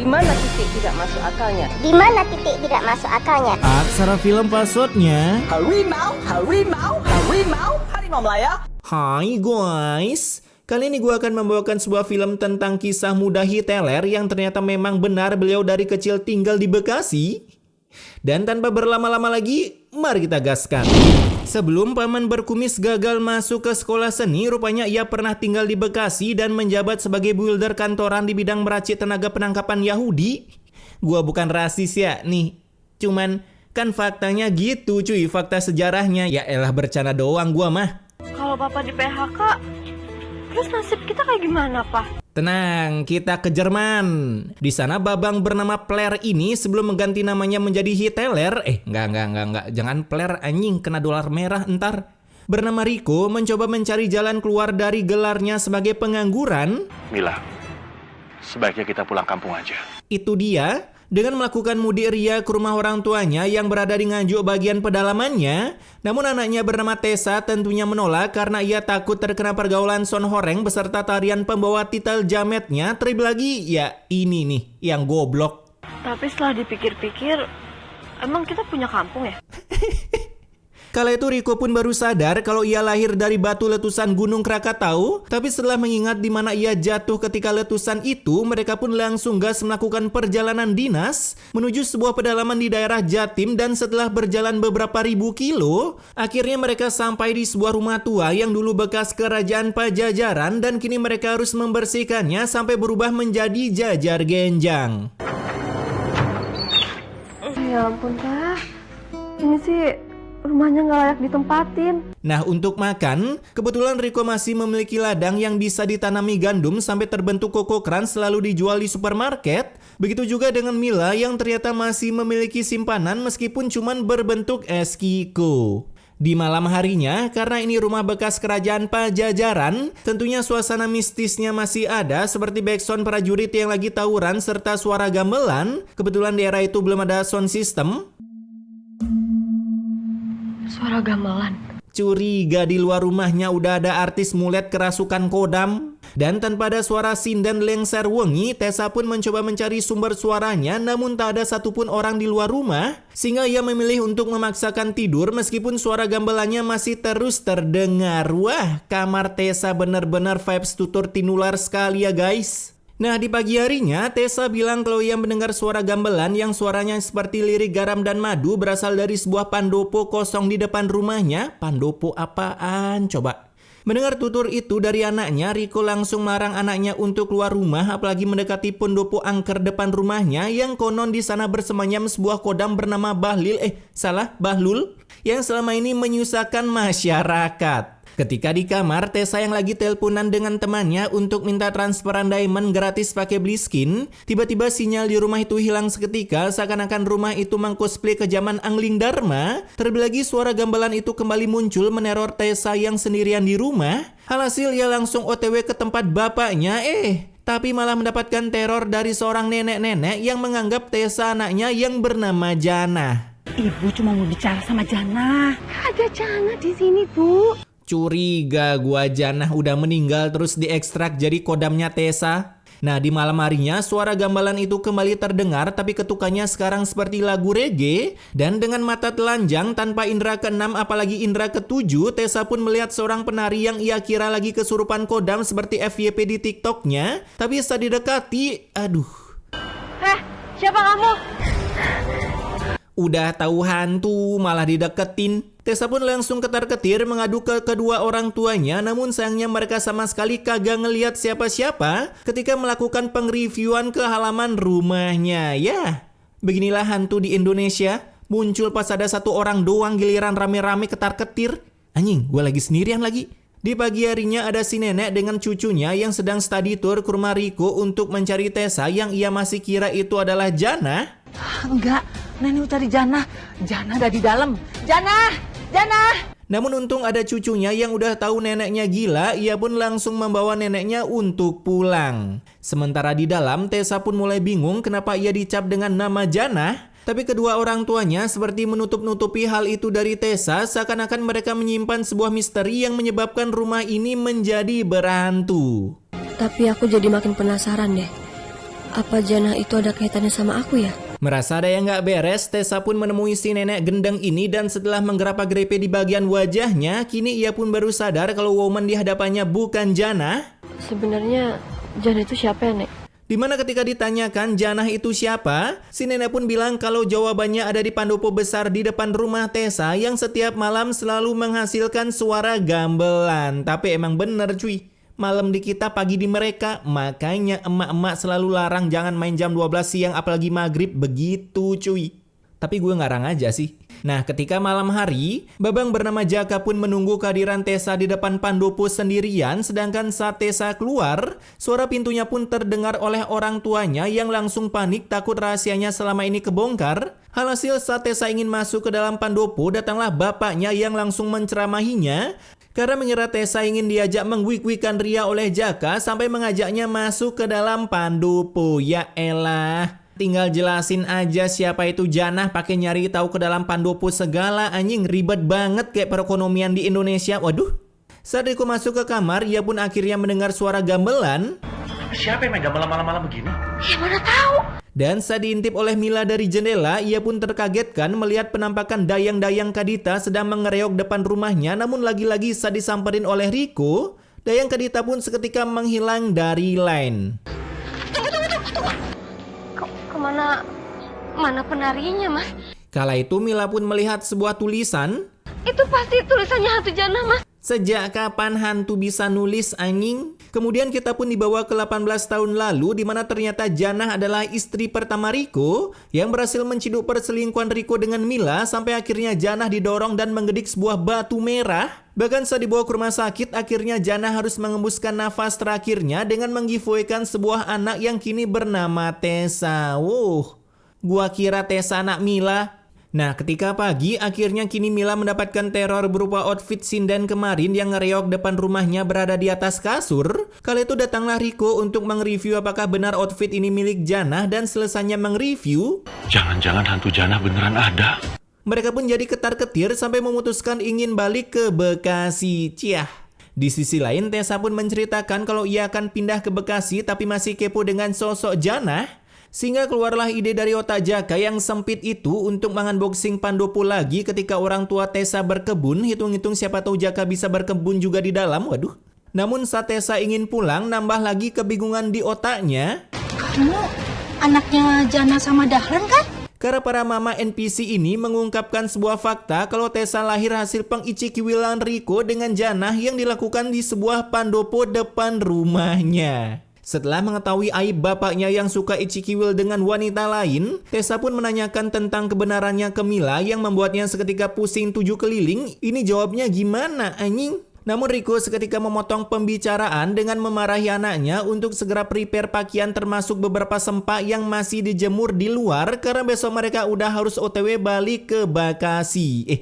Di mana titik tidak masuk akalnya? Di mana titik tidak masuk akalnya? Aksara film passwordnya. Harimau, harimau, harimau, harimau Melaya. Hai guys, kali ini gue akan membawakan sebuah film tentang kisah muda Hitler yang ternyata memang benar beliau dari kecil tinggal di Bekasi. Dan tanpa berlama-lama lagi, mari kita gaskan. Sebelum Paman Berkumis gagal masuk ke sekolah seni, rupanya ia pernah tinggal di Bekasi dan menjabat sebagai builder kantoran di bidang meracik tenaga penangkapan Yahudi. Gua bukan rasis ya, nih. Cuman kan faktanya gitu cuy, fakta sejarahnya. Ya elah bercanda doang gua mah. Kalau Papa di PHK, terus nasib kita kayak gimana, Pak? Tenang, kita ke Jerman. Di sana babang bernama Player ini sebelum mengganti namanya menjadi Hitler, enggak, jangan Player anjing, kena dolar merah entar. Bernama Rico mencoba mencari jalan keluar dari gelarnya sebagai pengangguran. Mila, sebaiknya kita pulang kampung aja. Itu dia, dengan melakukan mudik ria ke rumah orang tuanya yang berada di Nganjuk bagian pedalamannya. Namun anaknya bernama Tessa tentunya menolak karena ia takut terkena pergaulan Son Horeng beserta tarian pembawa titel jametnya. Terlebih lagi, ya ini nih yang goblok. Tapi setelah dipikir-pikir, emang kita punya kampung ya? Kala itu Rico pun baru sadar kalau ia lahir dari batu letusan Gunung Krakatau. Tapi setelah mengingat di mana ia jatuh ketika letusan itu, mereka pun langsung gas melakukan perjalanan dinas menuju sebuah pedalaman di daerah Jatim. Dan setelah berjalan beberapa ribu kilo, akhirnya mereka sampai di sebuah rumah tua yang dulu bekas kerajaan Pajajaran. Dan kini mereka harus membersihkannya sampai berubah menjadi jajar genjang. Ya ampun, Pak. Ini sih rumahnya nggak layak ditempatin. Nah, untuk makan, kebetulan Rico masih memiliki ladang yang bisa ditanami gandum sampai terbentuk koko crunch selalu dijual di supermarket. Begitu juga dengan Mila yang ternyata masih memiliki simpanan meskipun cuman berbentuk es kiko. Di malam harinya, karena ini rumah bekas kerajaan Pajajaran, tentunya suasana mistisnya masih ada seperti backsound prajurit yang lagi tawuran serta suara gamelan. Kebetulan di era itu belum ada sound system. Suara gamelan. Curiga di luar rumahnya udah ada artis mulet kerasukan kodam. Dan tanpa ada suara sinden lengser wengi, Tessa pun mencoba mencari sumber suaranya, namun tak ada satupun orang di luar rumah. Sehingga ia memilih untuk memaksakan tidur meskipun suara gamelannya masih terus terdengar. Wah, kamar Tessa bener-bener vibes tutur tinular sekali ya guys. Nah, di pagi harinya, Tessa bilang kalau ia mendengar suara gamelan yang suaranya seperti lirik garam dan madu berasal dari sebuah pandopo kosong di depan rumahnya. Pandopo apaan? Coba. Mendengar tutur itu dari anaknya, Rico langsung melarang anaknya untuk keluar rumah apalagi mendekati pendopo angker depan rumahnya yang konon di sana bersemayam sebuah kodam bernama Bahlul yang selama ini menyusahkan masyarakat. Ketika di kamar, Tessa yang lagi teleponan dengan temannya untuk minta transferan diamond gratis pakai Bliskin, tiba-tiba sinyal di rumah itu hilang seketika seakan-akan rumah itu mengcosplay ke zaman Angling Dharma. Terlebih lagi suara gamelan itu kembali muncul meneror Tessa yang sendirian di rumah. Alhasil ia langsung OTW ke tempat bapaknya, tapi malah mendapatkan teror dari seorang nenek-nenek yang menganggap Tessa anaknya yang bernama Jana. Ibu cuma mau bicara sama Jana. Ada Jana di sini, Bu. Curiga gua Janah udah meninggal terus diekstrak jadi kodamnya Tessa. Nah, di malam harinya suara gamelan itu kembali terdengar tapi ketukannya sekarang seperti lagu reggae. Dan dengan mata telanjang tanpa indera keenam apalagi indera ketujuh, Tessa pun melihat seorang penari yang ia kira lagi kesurupan kodam seperti FYP di TikToknya. Tapi saat didekati, aduh. Siapa kamu? Udah tahu hantu malah dideketin. Tessa pun langsung ketar-ketir mengadu ke kedua orang tuanya, namun sayangnya mereka sama sekali kagak ngelihat siapa-siapa ketika melakukan pengreviewan ke halaman rumahnya. Ya, beginilah hantu di Indonesia, muncul pas ada satu orang doang giliran rame-rame ketar-ketir. Anjing, gue lagi sendirian lagi. Di pagi harinya ada si nenek dengan cucunya yang sedang study tour ke rumah Rico untuk mencari Tessa yang ia masih kira itu adalah Jana. Enggak, nenek cari Jana. Jana ada di dalam. Jana! Namun untung ada cucunya yang udah tahu neneknya gila, ia pun langsung membawa neneknya untuk pulang. Sementara di dalam, Tessa pun mulai bingung kenapa ia dicap dengan nama Jana. Tapi kedua orang tuanya seperti menutup-nutupi hal itu dari Tessa, seakan-akan mereka menyimpan sebuah misteri yang menyebabkan rumah ini menjadi berhantu. Tapi aku jadi makin penasaran deh. Apa Jana itu ada kaitannya sama aku ya? Merasa ada yang nggak beres, Tessa pun menemui si nenek gendeng ini dan setelah menggerapa-gerepe di bagian wajahnya, kini ia pun baru sadar kalau woman di hadapannya bukan Jana. Sebenarnya Jana itu siapa ya, Nek? Dimana ketika ditanyakan Janah itu siapa, si nenek pun bilang kalau jawabannya ada di pandopo besar di depan rumah Tessa yang setiap malam selalu menghasilkan suara gamelan. Tapi emang bener cuy, malam di kita, pagi di mereka. Makanya emak-emak selalu larang jangan main jam 12 siang apalagi maghrib begitu cuy. Tapi gue ngarang aja sih. Nah, ketika malam hari, babang bernama Jaka pun menunggu kehadiran Tessa di depan pandopo sendirian, sedangkan saat Tessa keluar, suara pintunya pun terdengar oleh orang tuanya yang langsung panik takut rahasianya selama ini kebongkar. Alhasil saat Tessa ingin masuk ke dalam pandopo, datanglah bapaknya yang langsung menceramahinya karena mengira Tessa ingin diajak mengwik-wikan Ria oleh Jaka sampai mengajaknya masuk ke dalam pandopo. Ya elah. Tinggal jelasin aja siapa itu Janah pakai nyari tahu ke dalam pandopo segala, anjing ribet banget kayak perekonomian di Indonesia. Waduh. Saat Riko masuk ke kamar, ia pun akhirnya mendengar suara gamelan. Siapa yang main gamelan malam-malam begini? Ya mana tahu. Dan saat diintip oleh Mila dari jendela, ia pun terkagetkan melihat penampakan Dayang-Dayang Kadita sedang mengereok depan rumahnya. Namun lagi-lagi saat disamperin oleh Riko, Dayang Kadita pun seketika menghilang dari line. Mana penarinya, Mas? Kala itu Mila pun melihat sebuah tulisan. Itu pasti tulisannya hantu Jana, Mas. Sejak kapan hantu bisa nulis, anjing? Kemudian kita pun dibawa ke 18 tahun lalu, di mana ternyata Janah adalah istri pertama Riko yang berhasil menciduk perselingkuhan Riko dengan Mila sampai akhirnya Janah didorong dan menggedik sebuah batu merah. Bahkan saat dibawa ke rumah sakit, akhirnya Janah harus mengembuskan nafas terakhirnya dengan menggiveaway-kan sebuah anak yang kini bernama Tessa. Gua kira Tessa anak Mila. Nah, ketika pagi, akhirnya kini Mila mendapatkan teror berupa outfit sinden kemarin yang ngereok depan rumahnya berada di atas kasur. Kala itu datanglah Riko untuk mengreview apakah benar outfit ini milik Janah dan selesainya mengreview. Jangan-jangan hantu Janah beneran ada. Mereka pun jadi ketar-ketir sampai memutuskan ingin balik ke Bekasi. Ciah. Di sisi lain, Tessa pun menceritakan kalau ia akan pindah ke Bekasi tapi masih kepo dengan sosok Janah. Sehingga keluarlah ide dari otak Jaka yang sempit itu untuk mengunboxing pandopo lagi ketika orang tua Tessa berkebun. Hitung-hitung siapa tahu Jaka bisa berkebun juga di dalam, waduh. Namun saat Tessa ingin pulang, nambah lagi kebingungan di otaknya. Kamu anaknya Jana sama Dahlan kan? Karena para mama NPC ini mengungkapkan sebuah fakta kalau Tessa lahir hasil pengicikiwilan Riko dengan Janah yang dilakukan di sebuah pandopo depan rumahnya. Setelah mengetahui aib bapaknya yang suka icikiwil dengan wanita lain, Tessa pun menanyakan tentang kebenarannya ke Mila yang membuatnya seketika pusing 7 keliling. Ini jawabnya gimana, anjing? Namun Riko seketika memotong pembicaraan dengan memarahi anaknya untuk segera prepare pakaian termasuk beberapa sempak yang masih dijemur di luar karena besok mereka udah harus OTW balik ke Bekasi.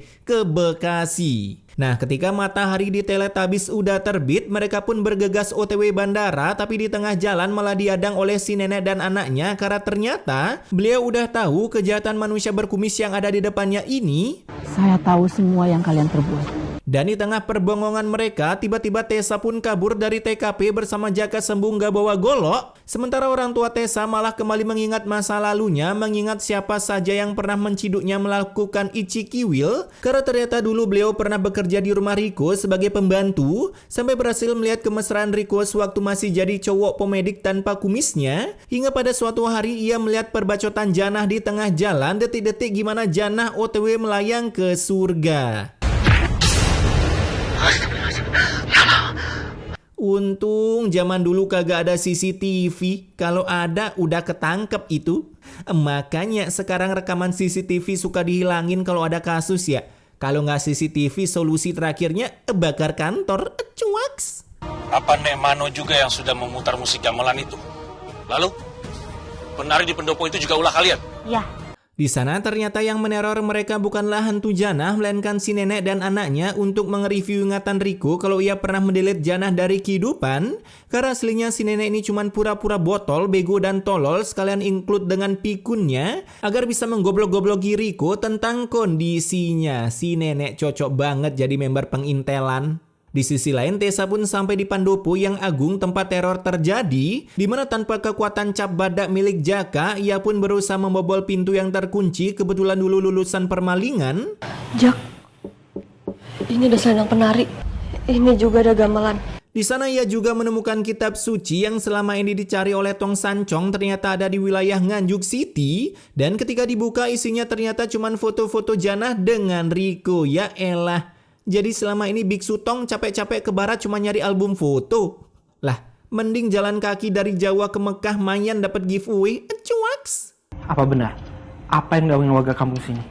Nah, ketika matahari di Teletubbies udah terbit, mereka pun bergegas OTW bandara, tapi di tengah jalan malah dihadang oleh si nenek dan anaknya karena ternyata beliau udah tahu kejahatan manusia berkumis yang ada di depannya ini. Saya tahu semua yang kalian perbuat. Dan di tengah perbongongan mereka, tiba-tiba Tessa pun kabur dari TKP bersama Jaka Sembung gak bawa golok. Sementara orang tua Tessa malah kembali mengingat masa lalunya, mengingat siapa saja yang pernah menciduknya melakukan icikiwil. Karena ternyata dulu beliau pernah bekerja di rumah Riko sebagai pembantu, sampai berhasil melihat kemesraan Riko sewaktu masih jadi cowok pomedik tanpa kumisnya. Hingga pada suatu hari ia melihat perbacotan Janah di tengah jalan, detik-detik gimana Janah OTW melayang ke surga. Untung zaman dulu kagak ada CCTV. Kalau ada udah ketangkep itu. Makanya sekarang rekaman CCTV suka dihilangin kalau ada kasus ya. Kalau nggak CCTV solusi terakhirnya bakar kantor. Cuaks. Apa Nek Mano juga yang sudah memutar musik gamelan itu? Lalu penari di pendopo itu juga ulah kalian? Ya. Di sana ternyata yang meneror mereka bukanlah hantu Janah, melainkan si nenek dan anaknya untuk mengereview ingatan Riko kalau ia pernah mendelete Janah dari kehidupan. Karena aslinya si nenek ini cuma pura-pura botol, bego dan tolol, sekalian include dengan pikunnya agar bisa menggoblok-gobloki Riko tentang kondisinya. Si nenek cocok banget jadi member pengintelan. Di sisi lain, Tessa pun sampai di Pandopo yang agung tempat teror terjadi, di mana tanpa kekuatan cap badak milik Jaka, ia pun berusaha membobol pintu yang terkunci, kebetulan dulu lulusan permalingan. Jak, ini ada selendang penari. Ini juga ada gamelan. Di sana ia juga menemukan kitab suci yang selama ini dicari oleh Tong Sancong ternyata ada di wilayah Nganjuk City, dan ketika dibuka isinya ternyata cuma foto-foto Janah dengan Riko. Ya elah. Jadi selama ini Biksu Tong capek-capek ke barat cuma nyari album foto. Lah, mending jalan kaki dari Jawa ke Mekah mayan dapat giveaway. Cuaks. Apa benar? Apa yang gawin warga kampung sini?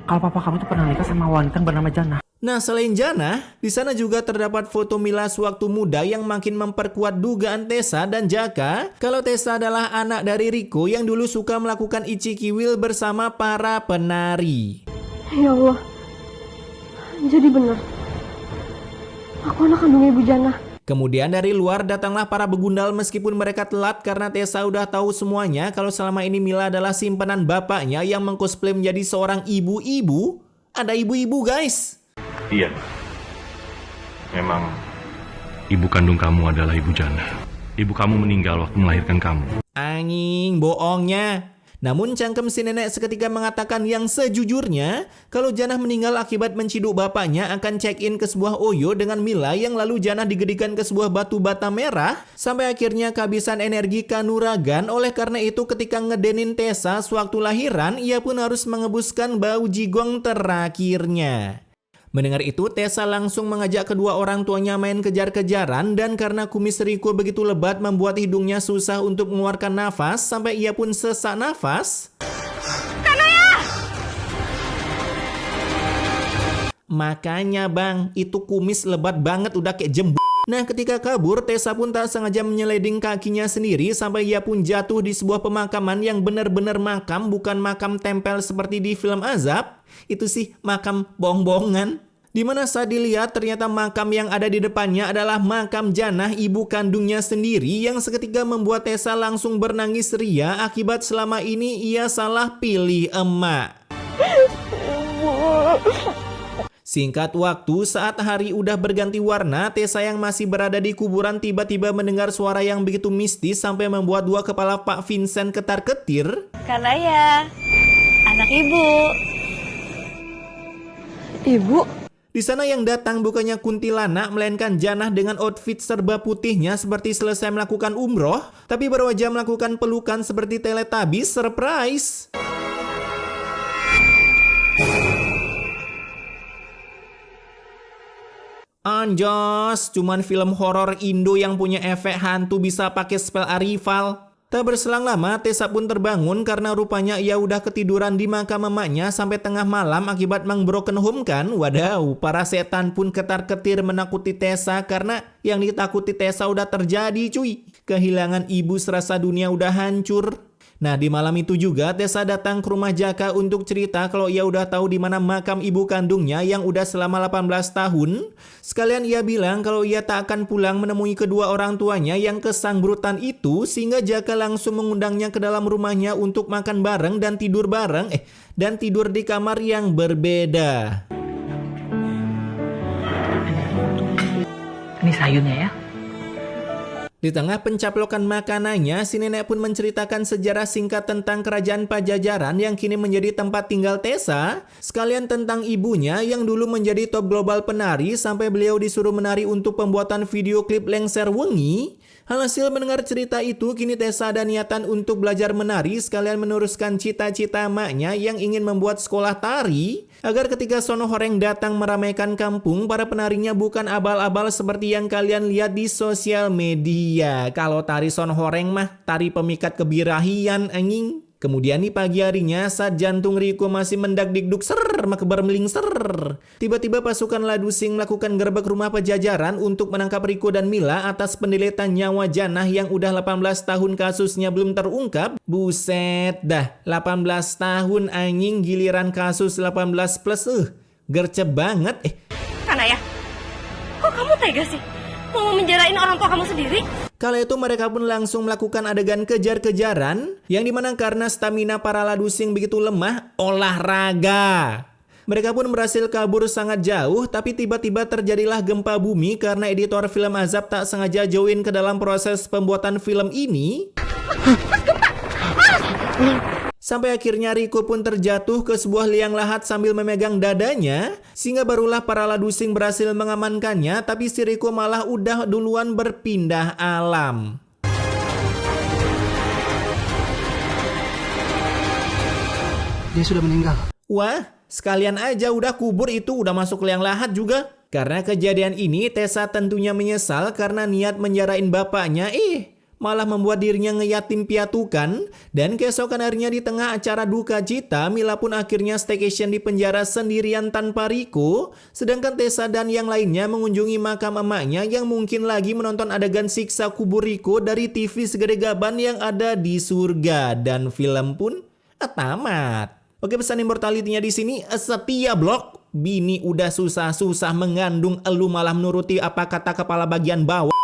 Kalau papa kamu tuh pernah nikah sama wanita yang bernama Janah. Nah, selain Janah, di sana juga terdapat foto Mila sewaktu muda yang makin memperkuat dugaan Tessa dan Jaka kalau Tessa adalah anak dari Riko yang dulu suka melakukan ichikiwil bersama para penari. Ya Allah, jadi benar. Aku anak kandung Ibu Janah. Kemudian dari luar datanglah para begundal meskipun mereka telat karena Tessa udah tahu semuanya kalau selama ini Mila adalah simpanan bapaknya yang mengcosplay menjadi seorang ibu-ibu. Ada ibu-ibu, guys. Iya. Memang ibu kandung kamu adalah Ibu Janah. Ibu kamu meninggal waktu melahirkan kamu. Anjing, bohongnya. Namun cangkem si nenek seketika mengatakan yang sejujurnya, kalau Janah meninggal akibat menciduk bapaknya akan check-in ke sebuah Oyo dengan Mila yang lalu Janah digedikan ke sebuah batu bata merah, sampai akhirnya kehabisan energi kanuragan. Oleh karena itu ketika ngedenin Tessa sewaktu lahiran, ia pun harus mengebuskan bau jigong terakhirnya. Mendengar itu, Tessa langsung mengajak kedua orang tuanya main kejar-kejaran dan karena kumis Riko begitu lebat membuat hidungnya susah untuk mengeluarkan nafas sampai ia pun sesak nafas. Makanya bang, itu kumis lebat banget udah kayak jembu. Nah ketika kabur, Tessa pun tak sengaja menyeleding kakinya sendiri sampai ia pun jatuh di sebuah pemakaman yang benar-benar makam, bukan makam tempel seperti di film Azab. Itu sih makam bohong-bohongan. Dimana saat dilihat ternyata makam yang ada di depannya adalah makam Janah, ibu kandungnya sendiri, yang seketika membuat Tessa langsung bernangis ria akibat selama ini ia salah pilih emak. Singkat waktu, saat hari udah berganti warna, Tessa yang masih berada di kuburan tiba-tiba mendengar suara yang begitu mistis sampai membuat dua kepala Pak Vincent ketar-ketir. Kanaya, anak ibu. Ibu? Di sana yang datang bukannya kuntilanak, melainkan Janah dengan outfit serba putihnya seperti selesai melakukan umroh, tapi baru aja melakukan pelukan seperti Teletubbies. Surprise! Anjos, cuman film horor Indo yang punya efek hantu bisa pakai spell Arrival. Tak berselang lama, Tessa pun terbangun karena rupanya ia udah ketiduran di makam emaknya sampai tengah malam akibat Mang Broken Home kan. Wadaw, para setan pun ketar-ketir menakuti Tessa karena yang ditakuti Tessa udah terjadi cuy. Kehilangan ibu serasa dunia udah hancur. Nah di malam itu juga Tessa datang ke rumah Jaka untuk cerita kalau ia udah tahu di mana makam ibu kandungnya yang udah selama 18 tahun. Sekalian ia bilang kalau ia tak akan pulang menemui kedua orang tuanya yang kesanggurutan itu, sehingga Jaka langsung mengundangnya ke dalam rumahnya untuk makan bareng dan tidur bareng, dan tidur di kamar yang berbeda. Ini sayurnya ya. Di tengah pencaplokan makanannya, si nenek pun menceritakan sejarah singkat tentang kerajaan Pajajaran yang kini menjadi tempat tinggal Tessa, sekalian tentang ibunya yang dulu menjadi top global penari sampai beliau disuruh menari untuk pembuatan video klip Lengser Wengi. Hasil mendengar cerita itu, kini Tessa ada niatan untuk belajar menari sekalian meneruskan cita-cita emaknya yang ingin membuat sekolah tari, agar ketika Sono Horeng datang meramaikan kampung, para penarinya bukan abal-abal seperti yang kalian lihat di sosial media. Kalau tari Sono Horeng mah tari pemikat kebirahian anjing. Kemudian di pagi harinya saat jantung Riko masih mendak-dikduk makebar meling tiba-tiba pasukan Ladusing melakukan gerbek rumah Pajajaran untuk menangkap Riko dan Mila atas pendeletan nyawa Janah yang udah 18 tahun kasusnya belum terungkap. Buset dah, 18 tahun anjing, giliran kasus 18 plus gercep banget. Kanaya, kok kamu tega sih? Mau menjarain orang tua kamu sendiri? Kala itu mereka pun langsung melakukan adegan kejar-kejaran yang dimana karena stamina para Ladusing begitu lemah, olahraga. Mereka pun berhasil kabur sangat jauh, tapi tiba-tiba terjadilah gempa bumi karena editor film Azab tak sengaja join ke dalam proses pembuatan film ini. Sampai akhirnya Riko pun terjatuh ke sebuah liang lahat sambil memegang dadanya, sehingga barulah para ladusing berhasil mengamankannya, tapi si Riko malah udah duluan berpindah alam. Dia sudah meninggal. Wah, sekalian aja udah kubur itu udah masuk liang lahat juga. Karena kejadian ini Tessa tentunya menyesal karena niat menjarain bapaknya, malah membuat dirinya ngeyatim piatukan. Dan keesokan harinya di tengah acara duka cita, Mila pun akhirnya staycation di penjara sendirian tanpa Riko. Sedangkan Tessa dan yang lainnya mengunjungi makam emaknya yang mungkin lagi menonton adegan siksa kubur Riko dari TV segede gaban yang ada di surga. Dan film pun tamat. Oke, pesan immortality-nya di sini, setia blok. Bini udah susah-susah mengandung, elu malah menuruti apa kata kepala bagian bawah.